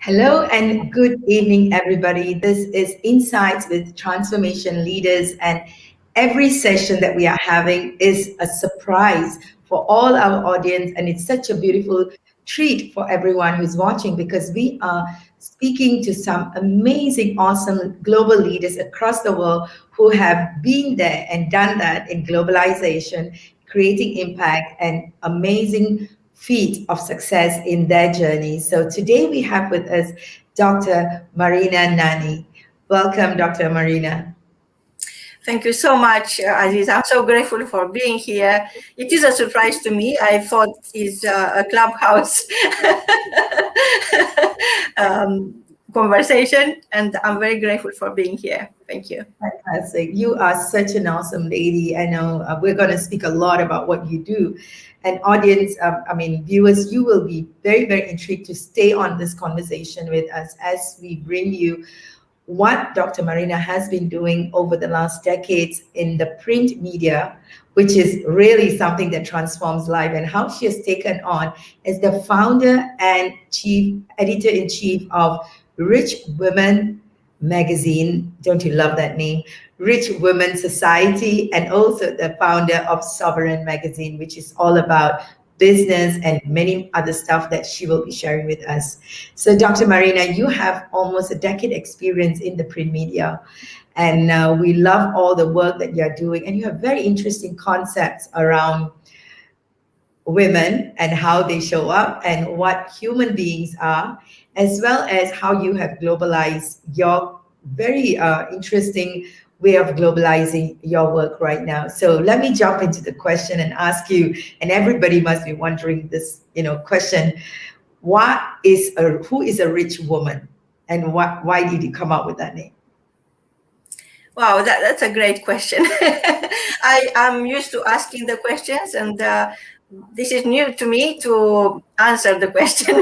Hello and good evening, everybody. This is Insights with Transformation Leaders, and every session that we are having is a surprise for all our audience, and it's such a beautiful treat for everyone who's watching because we are speaking to some amazing, awesome global leaders across the world who have been there and done that in globalization, creating impact and amazing feat of success in their journey. So today we have with us Dr. Marina Nani. Welcome, Dr. Marina. Thank you so much, Aziz. I'm so grateful for being here. It is a surprise to me. I thought it's a clubhouse conversation, and I'm very grateful for being here. Thank you. Fantastic. You are such an awesome lady. I know we're going to speak a lot about what you do. And audience, viewers, you will be very, very intrigued to stay on this conversation with us as we bring you what Dr. Marina has been doing over the last decades in the print media, which is really something that transforms life, and how she has taken on as the founder and chief editor-in-chief of Rich Women magazine. Don't you love that name? Rich Women Society, and also the founder of Sovereign magazine, which is all about business and many other stuff that she will be sharing with us. So, Dr. Marina, you have almost a decade experience in the print media, and we love all the work that you're doing. And you have very interesting concepts around women and how they show up and what human beings are, as well as how you have globalized your very interesting way of globalizing your work right now. So let me jump into the question and ask you, and everybody must be wondering this, question: who is a rich woman, and why did you come up with that name? Wow, that's a great question. I'm used to asking the questions, and this is new to me to answer the question.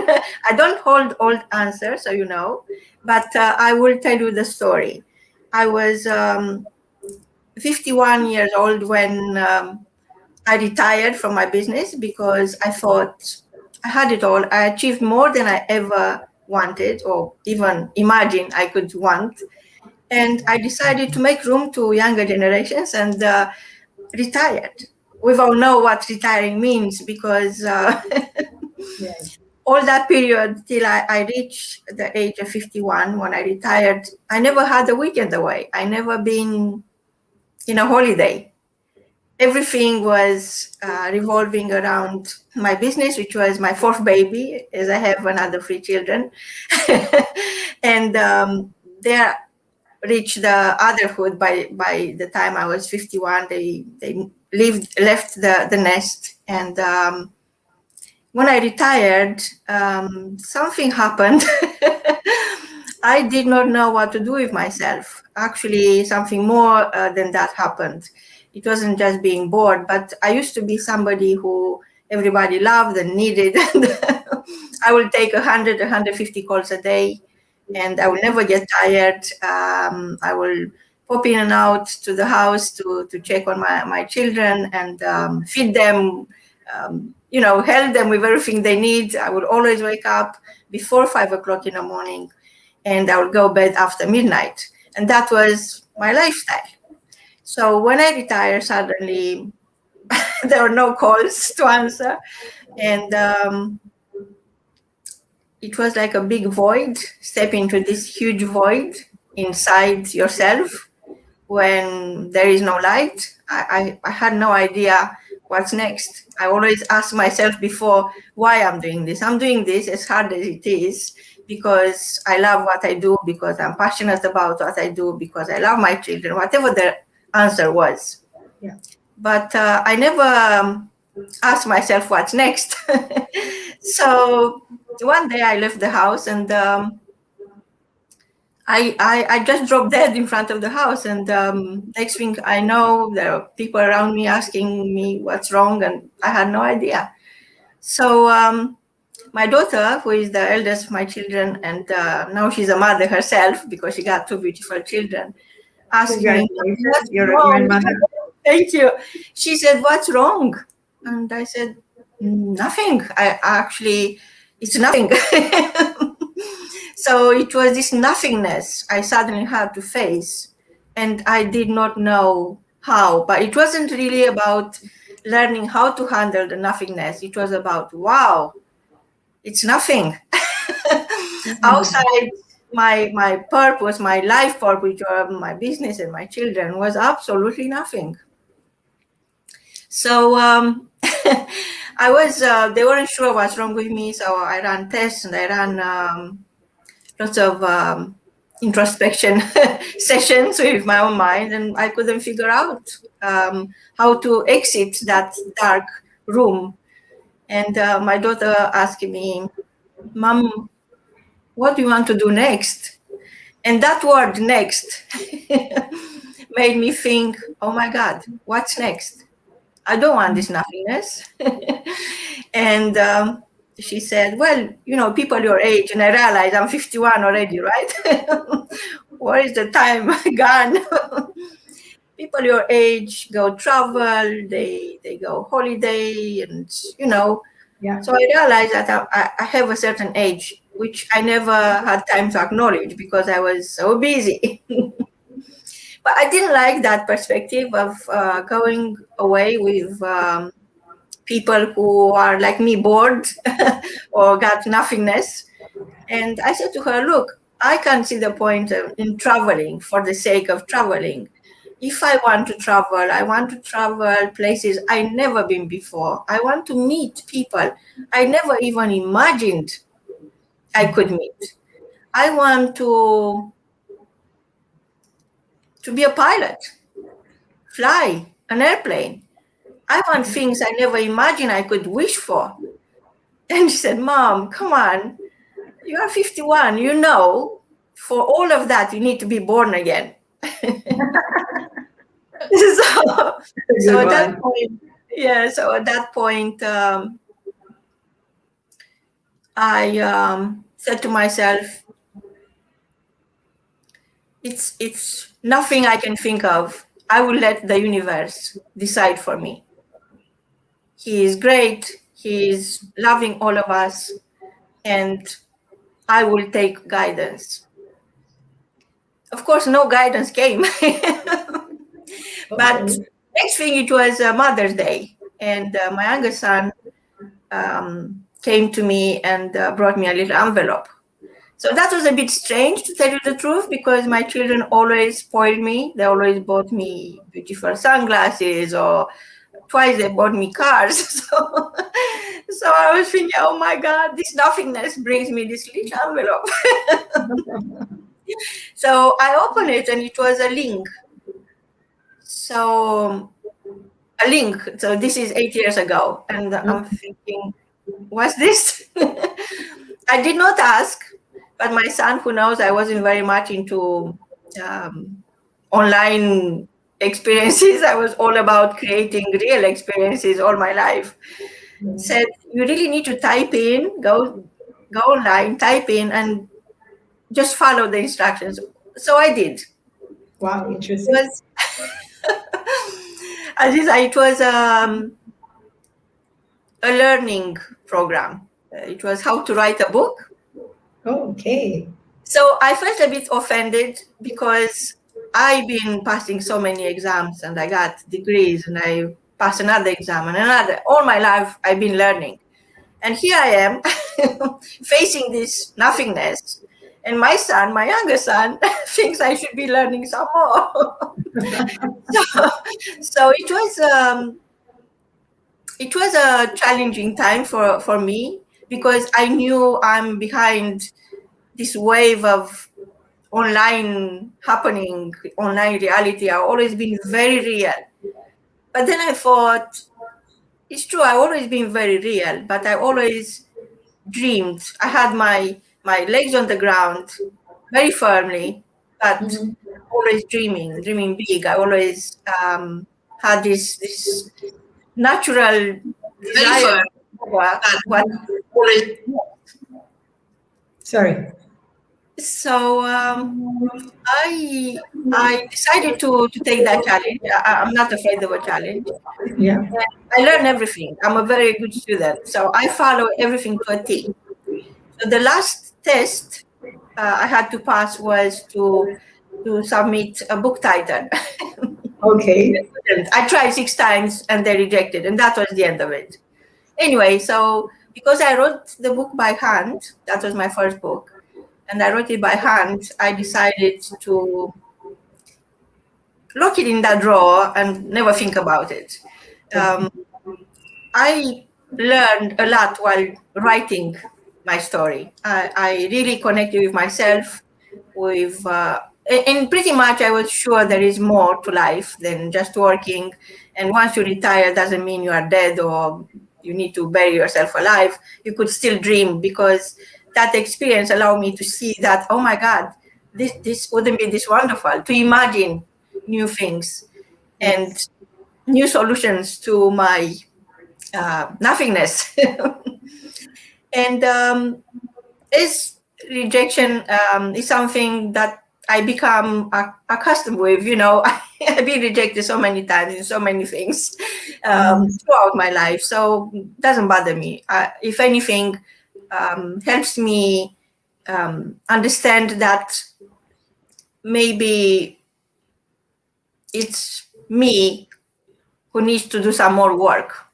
I don't hold old answers, so but I will tell you the story. I was 51 years old when I retired from my business because I thought I had it all. I achieved more than I ever wanted or even imagined I could want. And I decided to make room to younger generations and retired. We all know what retiring means because Yes. all that period till I reached the age of 51, when I retired, I never had a weekend away. I never been in a holiday. Everything was revolving around my business, which was my fourth baby, as I have another 3 children. And they reached the adulthood by the time I was 51. They left the nest. And when I retired, something happened. I did not know what to do with myself. Actually, something more than that happened. It wasn't just being bored, but I used to be somebody who everybody loved and needed. I will take 100, 150 calls a day, and I will never get tired. I will pop in and out to the house to check on my children and feed them, help them with everything they need. I would always wake up before 5 o'clock in the morning, and I would go bed after midnight. And that was my lifestyle. So when I retired, suddenly there were no calls to answer. And it was like a big void, step into this huge void inside yourself when there is no light. I had no idea what's next. I always ask myself before why I'm doing this. I'm doing this as hard as it is because I love what I do, because I'm passionate about what I do, because I love my children, whatever the answer was. Yeah. But I never asked myself what's next. So one day I left the house and I just dropped dead in front of the house. And next thing I know, there are people around me asking me what's wrong, and I had no idea. So my daughter, who is the eldest of my children, and now she's a mother herself because she got 2 beautiful children, asked me, what's You're wrong? a grandmother. Thank you. She said, what's wrong? And I said, nothing. It's nothing. So it was this nothingness I suddenly had to face, and I did not know how. But it wasn't really about learning how to handle the nothingness. It was about, wow, it's nothing. Outside my purpose, my life purpose, which were my business and my children, was absolutely nothing. So I was, they weren't sure what's wrong with me. So I ran tests and I ran lots of introspection sessions with my own mind, and I couldn't figure out how to exit that dark room. And my daughter asked me, Mom, what do you want to do next? And that word next made me think, oh my God, what's next? I don't want this nothingness. And she said, well, you know, people your age, and I realized I'm 51 already, right? Where is the time gone? People your age go travel, they go holiday, and, you know. Yeah. So I realized that I have a certain age, which I never had time to acknowledge because I was so busy. But I didn't like that perspective of going away with people who are like me, bored or got nothingness. And I said to her, look, I can't see the point in traveling for the sake of traveling. If I want to travel, I want to travel places I've never been before. I want to meet people I never even imagined I could meet. I want to be a pilot, fly an airplane. I want things I never imagined I could wish for. And she said, Mom, come on. You are 51. You know, for all of that, you need to be born again. So at that point, so at that point, I said to myself, it's nothing I can think of. I will let the universe decide for me. He is great. He is loving all of us, and I will take guidance. Of course, no guidance came. But next thing, it was Mother's Day, and my younger son came to me and brought me a little envelope. So that was a bit strange, to tell you the truth, because my children always spoiled me. They always bought me beautiful sunglasses, or twice they bought me cars. So I was thinking, oh my God, this nothingness brings me this little envelope. So I opened it and it was a link. So a link. So this is 8 years ago. And I'm thinking, what's this? I did not ask, but my son, who knows I wasn't very much into online experiences, I was all about creating real experiences all my life, said, you really need to type in, go online, type in, and just follow the instructions. So I did. Wow, interesting. Azeeza, it was a learning program. It was how to write a book. Oh, okay. So I felt a bit offended because I've been passing so many exams and I got degrees and I passed another exam and another. All my life I've been learning. And here I am facing this nothingness. And my son, my younger son, thinks I should be learning some more. So it was a challenging time for me, because I knew I'm behind this wave of online happening, online reality. I've always been very real. But then I thought, it's true, I've always been very real, but I always dreamed. I had my legs on the ground very firmly, but always dreaming big. I always had this natural desire. Sorry. So I decided to take that challenge. I'm not afraid of a challenge. Yeah. I learn everything. I'm a very good student, so I follow everything to a T. So the last test I had to pass was to submit a book title. Okay. I tried 6 times and they rejected, and that was the end of it. Anyway, so because I wrote the book by hand, that was my first book, and I wrote it by hand, I decided to lock it in that drawer and never think about it. I learned a lot while writing my story. I really connected with myself, with and pretty much I was sure there is more to life than just working. And once you retire, doesn't mean you are dead or you need to bury yourself alive. You could still dream, because that experience allowed me to see that, oh my God, this wouldn't be this wonderful to imagine new things and new solutions to my nothingness. And is rejection is something that I become accustomed with. You know, I've been rejected so many times in so many things throughout my life, so it doesn't bother me. If anything, helps me understand that maybe it's me who needs to do some more work.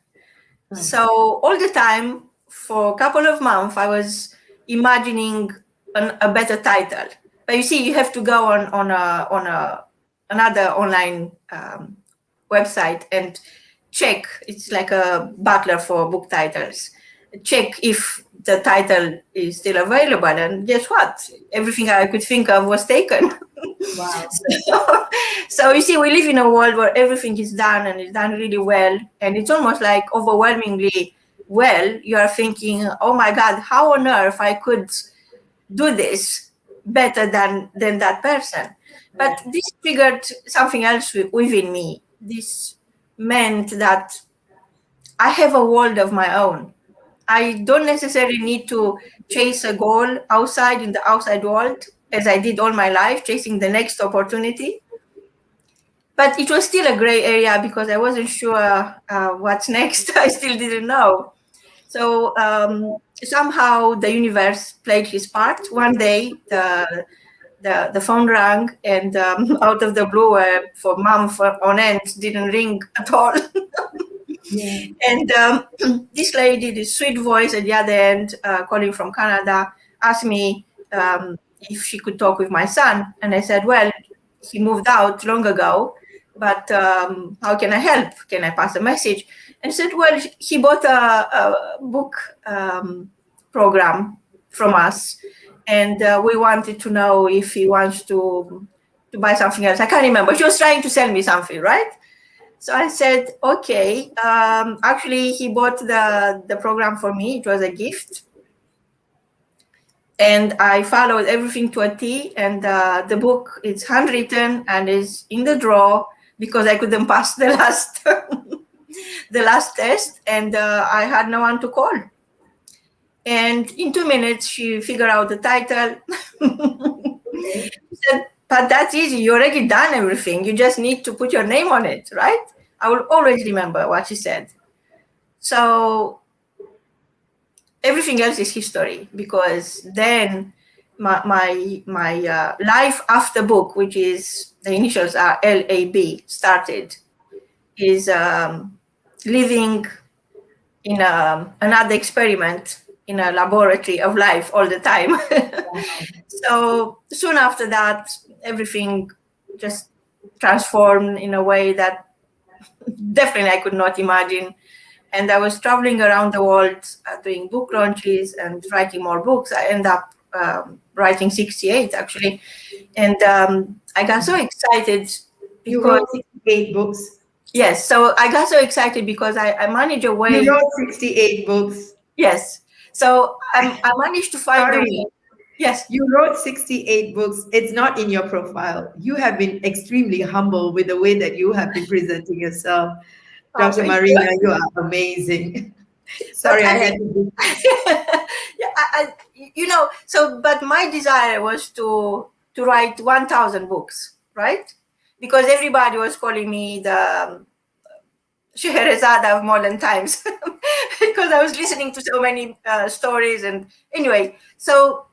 So all the time, for a couple of months, I was imagining a better title. But you see, you have to go on another online website and check. It's like a butler for book titles. Check if the title is still available, and guess what? Everything I could think of was taken. Wow. So you see, we live in a world where everything is done and is done really well, and it's almost like overwhelmingly well. You are thinking, oh my God, how on earth I could do this better than that person. But this triggered something else within me. This meant that I have a world of my own. I don't necessarily need to chase a goal outside in the outside world, as I did all my life, chasing the next opportunity. But it was still a gray area because I wasn't sure what's next. I still didn't know. So somehow the universe played his part. One day, the phone rang, and out of the blue, for months on end, didn't ring at all. And this lady, this sweet voice at the other end, calling from Canada, asked me if she could talk with my son. And I said, well, he moved out long ago, but how can I help? Can I pass a message? And said, well, he bought a book program from us, and we wanted to know if he wants to buy something else. I can't remember. She was trying to sell me something, right? So I said, okay. Actually, he bought the program for me. It was a gift. And I followed everything to a T. And the book is handwritten and is in the drawer because I couldn't pass the last the last test. And I had no one to call. And in 2 minutes, she figured out the title. She said, but that's easy. You already done everything. You just need to put your name on it, right? I will always remember what she said. So everything else is history, because then my life after book, which is the initials are LAB, started, is living in another experiment in a laboratory of life all the time. So soon after that, everything just transformed in a way that definitely I could not imagine. And I was traveling around the world doing book launches and writing more books. I ended up writing 68 actually. And I got so excited because you wrote 68 books. Yes, so I got so excited because I managed a way. You wrote 68 books. Yes, so I managed to find a way. Yes, you wrote 68 books. It's not in your profile. You have been extremely humble with the way that you have been presenting yourself. Dr. Marina, you are amazing. Sorry, I had to. Yeah, but my desire was to write 1,000 books, right? Because everybody was calling me the Scheherazade of modern times because I was listening to so many stories. And anyway, so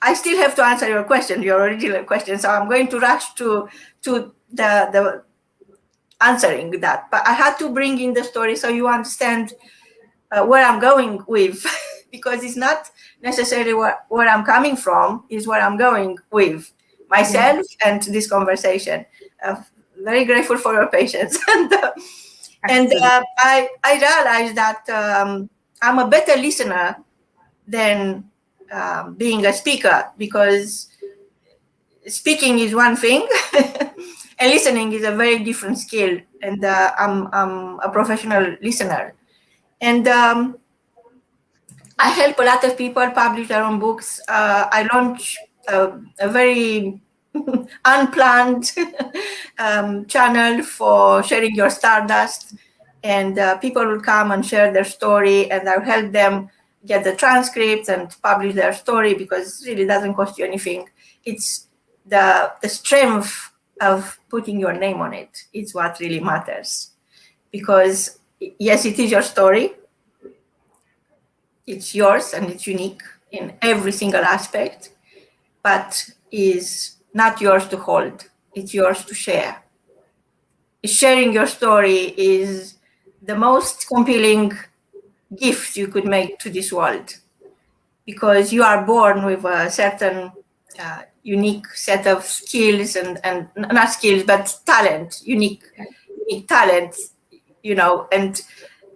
I still have to answer your question, your original question. So I'm going to rush to the answering that. But I had to bring in the story so you understand where I'm going with, because it's not necessarily where I'm coming from, is where I'm going with myself and this conversation. Very grateful for your patience. And I realized that I'm a better listener than being a speaker, because speaking is one thing and listening is a very different skill. And I'm a professional listener. And I help a lot of people publish their own books. I launch a very unplanned channel for sharing your Stardust, and people will come and share their story, and I'll help them get the transcripts and publish their story, because it really doesn't cost you anything. It's the strength of putting your name on it. It's what really matters, because yes, it is your story. It's yours and it's unique in every single aspect, but is not yours to hold. It's yours to share. Sharing your story is the most compelling gift you could make to this world, because you are born with a certain unique set of skills and not skills, but talent, unique talent, you know, and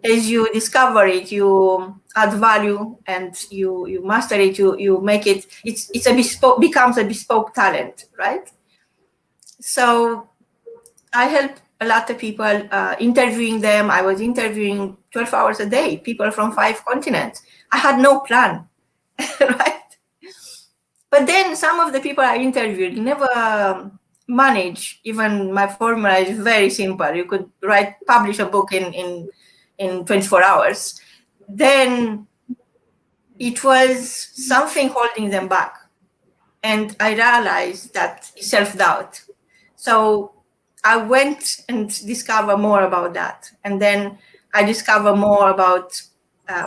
as you discover it, you add value and you master it, you make it, it's a bespoke, becomes a bespoke talent, right? So I help a lot of people, interviewing them. I was interviewing 12 hours a day, people from 5 continents. I had no plan, right? But then some of the people I interviewed never manage. Even my formula is very simple. You could publish a book in 24 hours. Then it was something holding them back. And I realized that self-doubt. So I went and discovered more about that. And then I discovered more about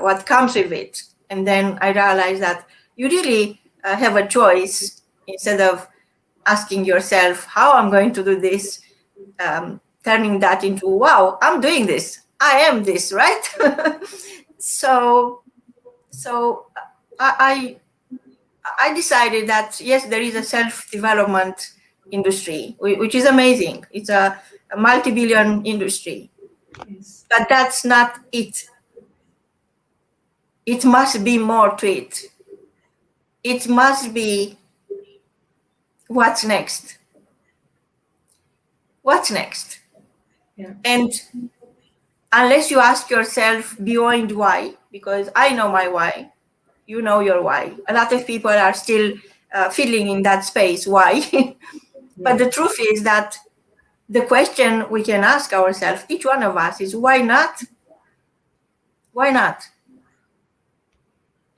what comes with it. And then I realized that you really have a choice. Instead of asking yourself how I'm going to do this, turning that into, wow, I'm doing this. I am this, right? So I decided that, yes, there is a self-development industry, which is amazing. It's a multi-billion industry. Yes. But that's not it. It must be more to it. It must be what's next. What's next? Yeah. And unless you ask yourself beyond why, because I know my why, you know your why. A lot of people are still fiddling in that space, why? But the truth is that the question we can ask ourselves, each one of us, is why not? Why not?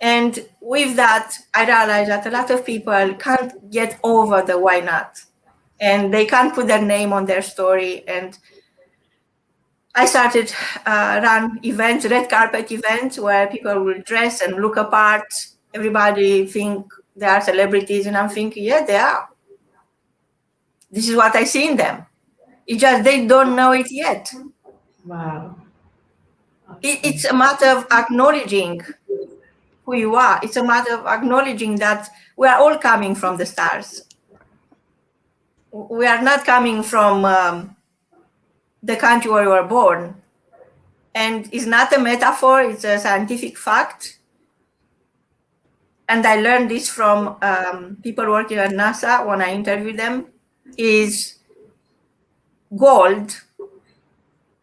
And with that, I realized that a lot of people can't get over the why not. And they can't put their name on their story. And I started run events, red carpet events, where people will dress and look apart. Everybody think they are celebrities, and I'm thinking, yeah, they are. This is what I see in them. It's just they don't know it yet. Wow. It's a matter of acknowledging who you are. It's a matter of acknowledging that we are all coming from the stars. We are not coming from the country where we were born. And it's not a metaphor, it's a scientific fact. And I learned this from people working at NASA when I interviewed them, is gold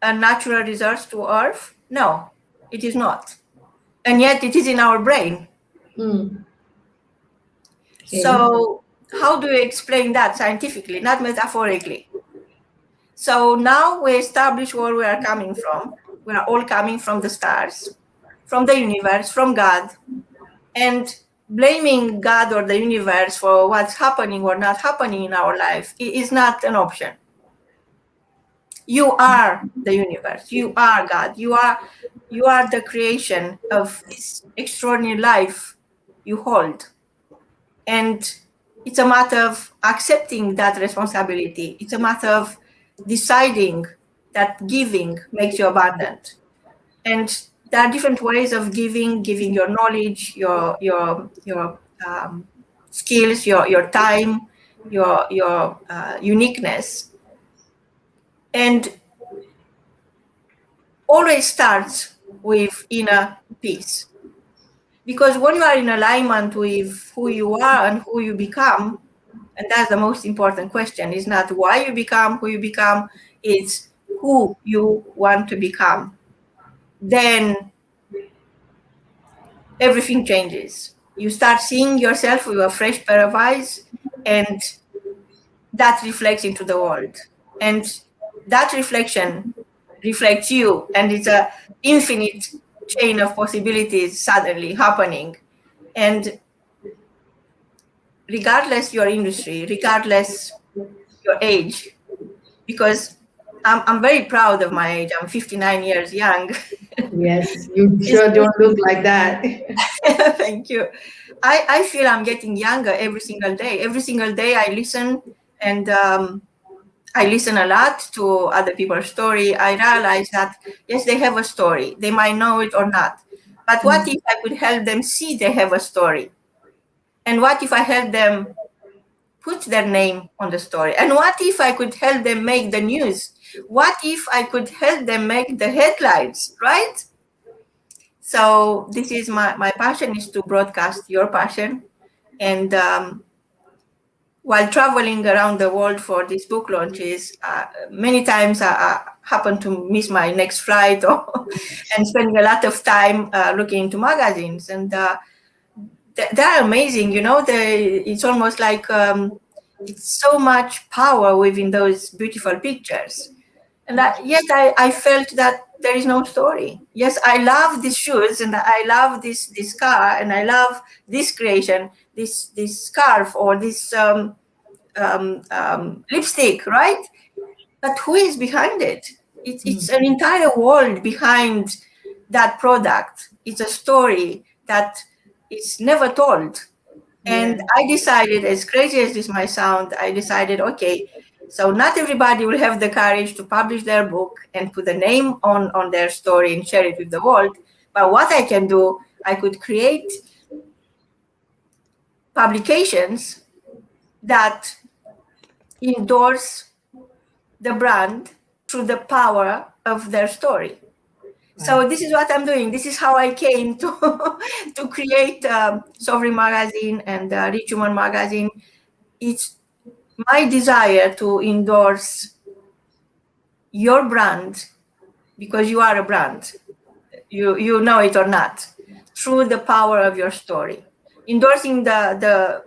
a natural resource to Earth? No, it is not. And yet it is in our brain. Mm. Okay. So how do you explain that scientifically, not metaphorically? So now we establish where we are coming from. We are all coming from the stars, from the universe, from God. And blaming God or the universe for what's happening or not happening in our life is not an option. You are the universe. You are God. You are the creation of this extraordinary life you hold. And it's a matter of accepting that responsibility. It's a matter of deciding that giving makes you abundant. And there are different ways of giving your knowledge, your skills, your time, your uniqueness. And always starts with inner peace. Because when you are in alignment with who you are and who you become, and that's the most important question, is not why you become who you become, it's who you want to become. Then everything changes. You start seeing yourself with a fresh pair of eyes, and that reflects into the world. And that reflection reflects you, and it's a infinite chain of possibilities suddenly happening. And regardless your industry, regardless your age, because I'm very proud of my age. I'm 59 years young. Yes, you sure don't look like that. Thank you. I feel I'm getting younger every single day. Every single day I listen, and I listen a lot to other people's story. I realize that, yes, they have a story. They might know it or not. But what if I could help them see they have a story? And what if I help them put their name on the story? And what if I could help them make the news? What if I could help them make the headlines, right? So this is my passion, is to broadcast your passion. And while traveling around the world for these book launches, many times I happen to miss my next flight or and spending a lot of time looking into magazines. And they're amazing, you know. It's almost like it's so much power within those beautiful pictures. And yet I felt that there is no story. Yes, I love these shoes, and I love this car, and I love this creation, this scarf, or this lipstick, right? But who is behind it? It's an entire world behind that product. It's a story that is never told. And Yeah. I decided, as crazy as this might sound, I decided, okay, so not everybody will have the courage to publish their book and put a name on their story and share it with the world. But what I can do, I could create publications that endorse the brand through the power of their story. So this is what I'm doing. This is how I came to to create Sovereign Magazine and Rich Woman Magazine. It's my desire to endorse your brand, because you are a brand, you know it or not, through the power of your story. Endorsing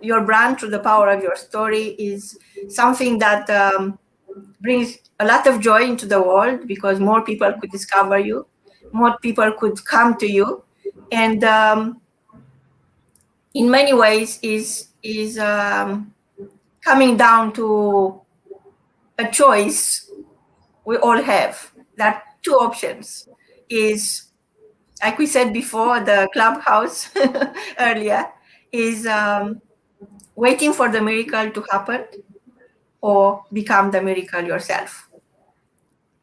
your brand through the power of your story is something that brings a lot of joy into the world, because more people could discover you, more people could come to you, and in many ways is coming down to a choice we all have. There are two options. Is, like we said before, the clubhouse earlier, is waiting for the miracle to happen, or become the miracle yourself.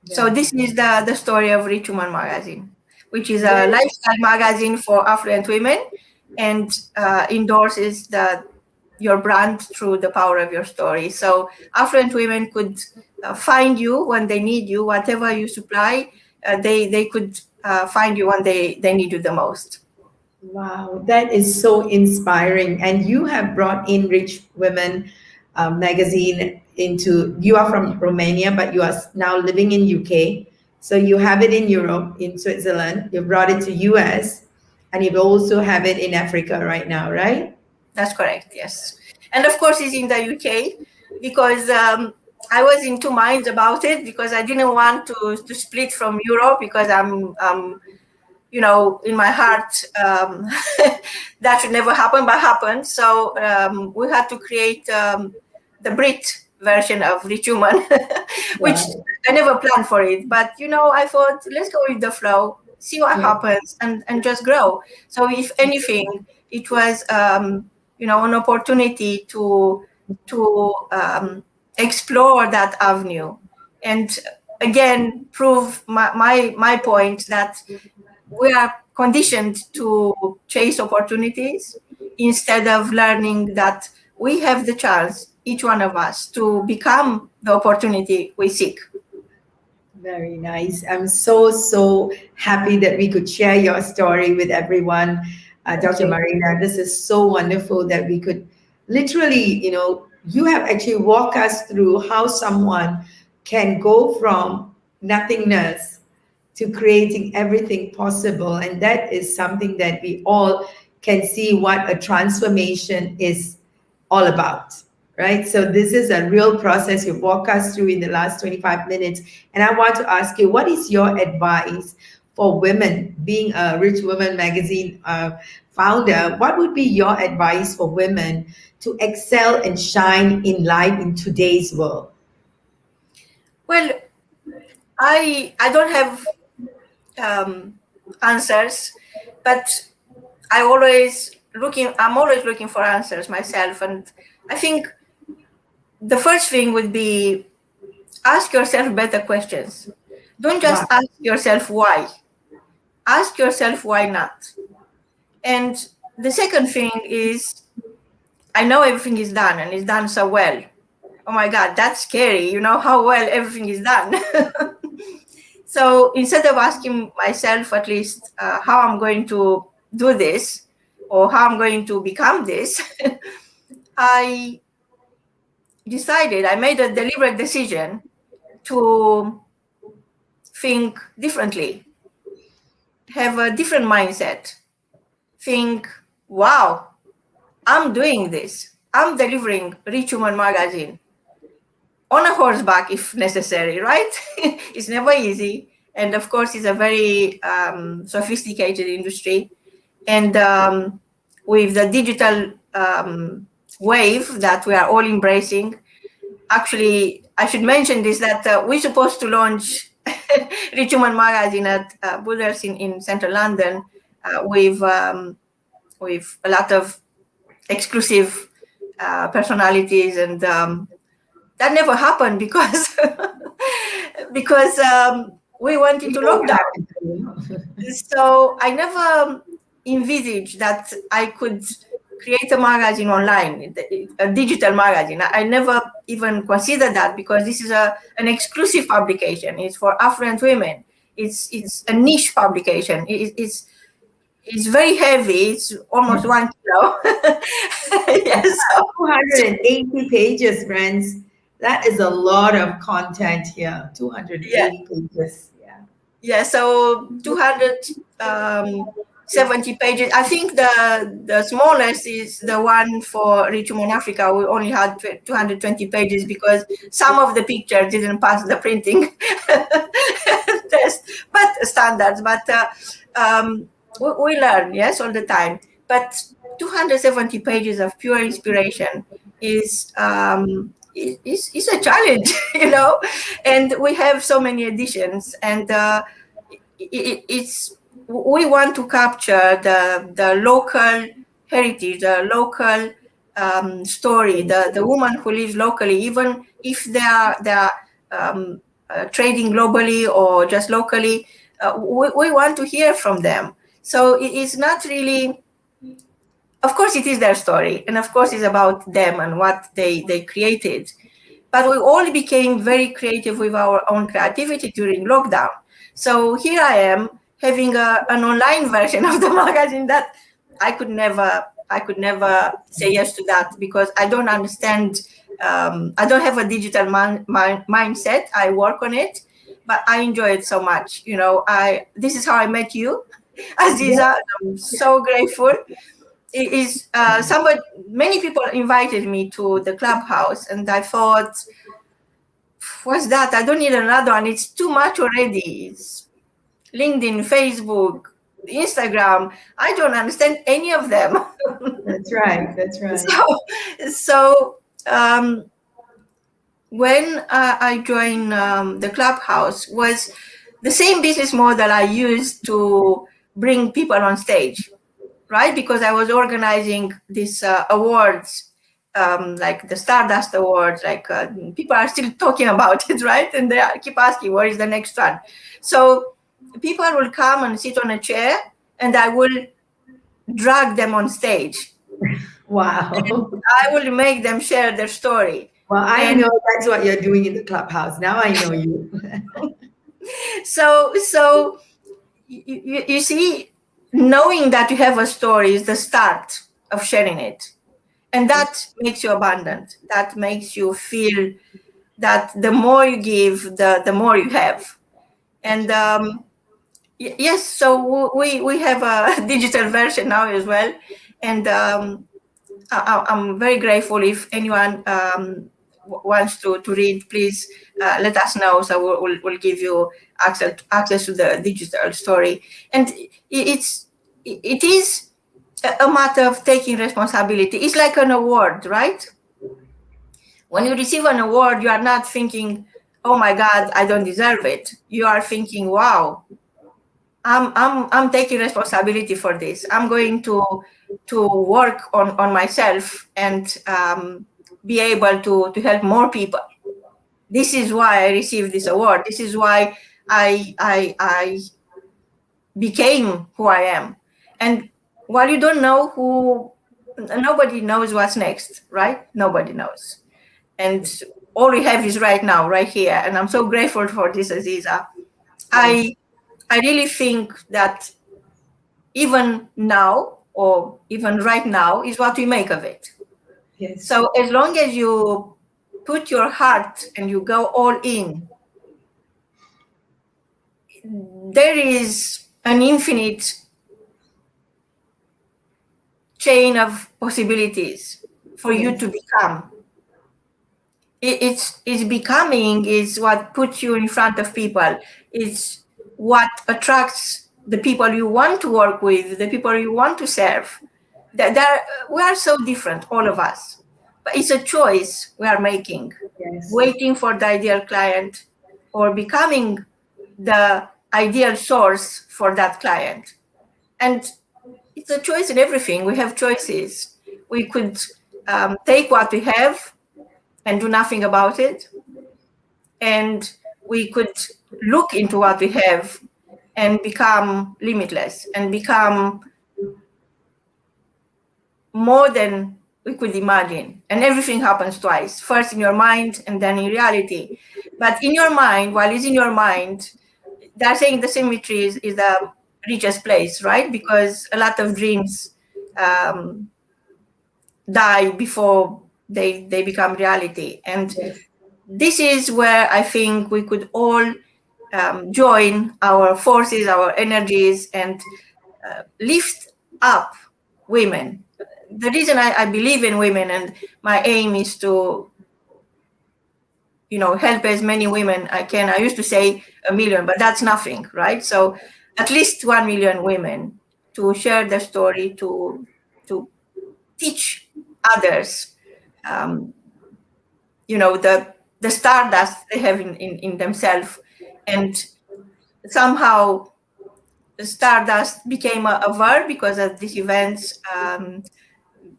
So this is the story of Rich Woman Magazine, which is a lifestyle magazine for affluent women, and endorses your brand through the power of your story. So affluent women could find you when they need you. Whatever you supply, they could find you when they need you the most. Wow, that is so inspiring. And you have brought in Rich Women magazine into, you are from Romania, but you are now living in UK. So you have it in Europe, in Switzerland, you brought it to US, and you also have it in Africa right now, right? That's correct, yes. And of course, it's in the UK, because I was in two minds about it, because I didn't want to split from Europe, because I'm you know, in my heart, that should never happen, but happened. So we had to create the Brit version of Rich Woman, which I never planned for it. But, you know, I thought, let's go with the flow, see what happens, and just grow. So if anything, it was an opportunity to explore that avenue, and again prove my point that we are conditioned to chase opportunities instead of learning that we have the chance, each one of us, to become the opportunity we seek. Very nice. I'm so, so happy that we could share your story with everyone, Thank Dr. you. Marina. This is so wonderful that we could literally, you have actually walked us through how someone can go from nothingness to creating everything possible. And that is something that we all can see what a transformation is all about, right? So this is a real process you walk us through in the last 25 minutes. And I want to ask you, what is your advice for women, being a Rich Woman magazine founder? What would be your advice for women to excel and shine in life in today's world? Well, I don't have answers, but I'm always looking for answers myself. And I think the first thing would be, ask yourself better questions. Don't just Wow. ask yourself why. Ask yourself why not. And the second thing is, I know everything is done and it's done so well. Oh my God, that's scary. You know how well everything is done. So instead of asking myself at least how I'm going to do this or how I'm going to become this, I made a deliberate decision to think differently, have a different mindset, think, wow, I'm doing this. I'm delivering Rich Human Magazine on a horseback if necessary, right? It's never easy. And of course, it's a very sophisticated industry. And with the digital wave that we are all embracing, actually, I should mention this, that we're supposed to launch Rich Human Magazine at Boothers in central London with a lot of exclusive personalities, and that never happened because because we went into lockdown. So I never envisaged that I could create a magazine online, a digital magazine. I never even considered that, because this is an exclusive publication. It's for affluent women. It's a niche publication. It's very heavy. It's almost 1 kilo. Yes. 280 pages, friends. That is a lot of content here. Yeah. 280 pages. Yeah. Yeah. So 270 pages. I think the smallest is the one for Rich Human Africa. We only had 220 pages because some of the pictures didn't pass the printing test, but standards. But we learn, yes, all the time. But 270 pages of pure inspiration is a challenge, and we have so many editions, and it's we want to capture the local heritage, the local story, the woman who lives locally, even if they are trading globally or just locally. We want to hear from them. So it's not really, of course, it is their story, and of course, it's about them and what they created. But we all became very creative with our own creativity during lockdown. So here I am having an online version of the magazine that I could never say yes to that, because I don't understand. I don't have a digital mindset. I work on it, but I enjoy it so much. This is how I met you, Azeeza. I'm so grateful. It is many people invited me to the clubhouse, and I thought, what's that? I don't need another one. It's too much already. It's LinkedIn, Facebook, Instagram. I don't understand any of them. That's right. That's right. So when I joined the clubhouse, was the same business model I used to bring people on stage. right? Because I was organizing these awards, like the Stardust Awards, like people are still talking about it, right? And they keep asking, where is the next one? So people will come and sit on a chair, and I will drag them on stage. Wow. I will make them share their story. Well, I And know that's what you're doing in the clubhouse. Now I know you. so you see, knowing that you have a story is the start of sharing it. And that makes you abundant. That makes you feel that the more you give, the more you have. And yes, so we have a digital version now as well. And I'm very grateful. If anyone wants to read, please let us know. So we'll give you access to the digital story. And it is a matter of taking responsibility. It's like an award, right? When you receive an award, you are not thinking, "Oh my God, I don't deserve it." You are thinking, "Wow, I'm taking responsibility for this. I'm going to work on myself and be able to help more people." This is why I received this award. This is why I became who I am. And while you don't know nobody knows what's next, right? Nobody knows. And all we have is right now, right here. And I'm so grateful for this, Azeeza. Yes. I really think that even now, or even right now, is what we make of it. Yes. So as long as you put your heart and you go all in, there is an infinite chain of possibilities for you Yes. to become. It's becoming is what puts you in front of people. It's what attracts the people you want to work with, the people you want to serve. We are so different, all of us. But it's a choice we are making, Yes. waiting for the ideal client or becoming the ideal source for that client. And it's a choice in everything. We have choices. We could take what we have and do nothing about it. And we could look into what we have and become limitless and become more than we could imagine. And everything happens twice, first in your mind and then in reality. But in your mind, while it's in your mind, they're saying the cemetery is the richest place, right? Because a lot of dreams die before they become reality. And Yes. this is where I think we could all join our forces, our energies, and lift up women. The reason I believe in women and my aim is to, help as many women I can. I used to say 1 million, but that's nothing, right? So at least 1 million women to share their story, to teach others, um, the stardust they have in themselves. And somehow stardust became a verb because of these events.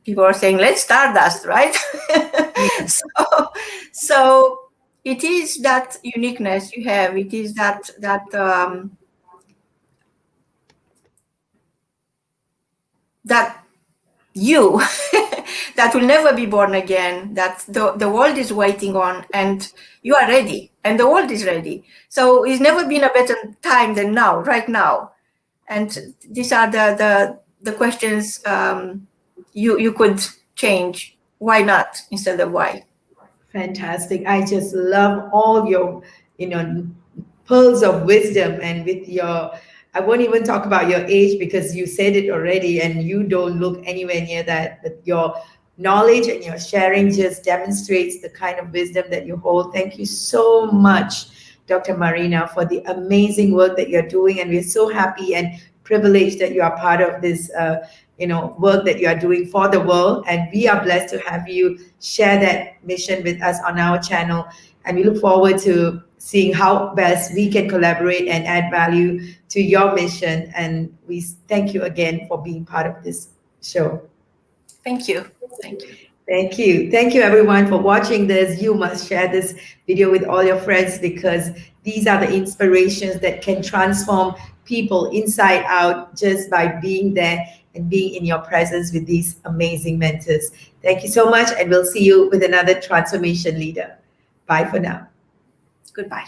People are saying, let's stardust, right? so it is that uniqueness you have. It is that you that will never be born again, that the world is waiting on, and you are ready, and the world is ready. So it's never been a better time than now, right now. And these are the questions you could change. Why not instead of why? Fantastic. I just love all your, you know, pearls of wisdom, and with your, I won't even talk about your age because you said it already and you don't look anywhere near that. But your knowledge and your sharing just demonstrates the kind of wisdom that you hold. Thank you so much, Dr. Marina, for the amazing work that you're doing. And we're so happy and privileged that you are part of this work that you are doing for the world, and we are blessed to have you share that mission with us on our channel. And we look forward to seeing how best we can collaborate and add value to your mission. And we thank you again for being part of this show. Thank you. Thank you. Thank you. Thank you, everyone, for watching this. You must share this video with all your friends, because these are the inspirations that can transform people inside out just by being there and being in your presence with these amazing mentors. Thank you so much, and we'll see you with another transformation leader. Bye for now. Goodbye.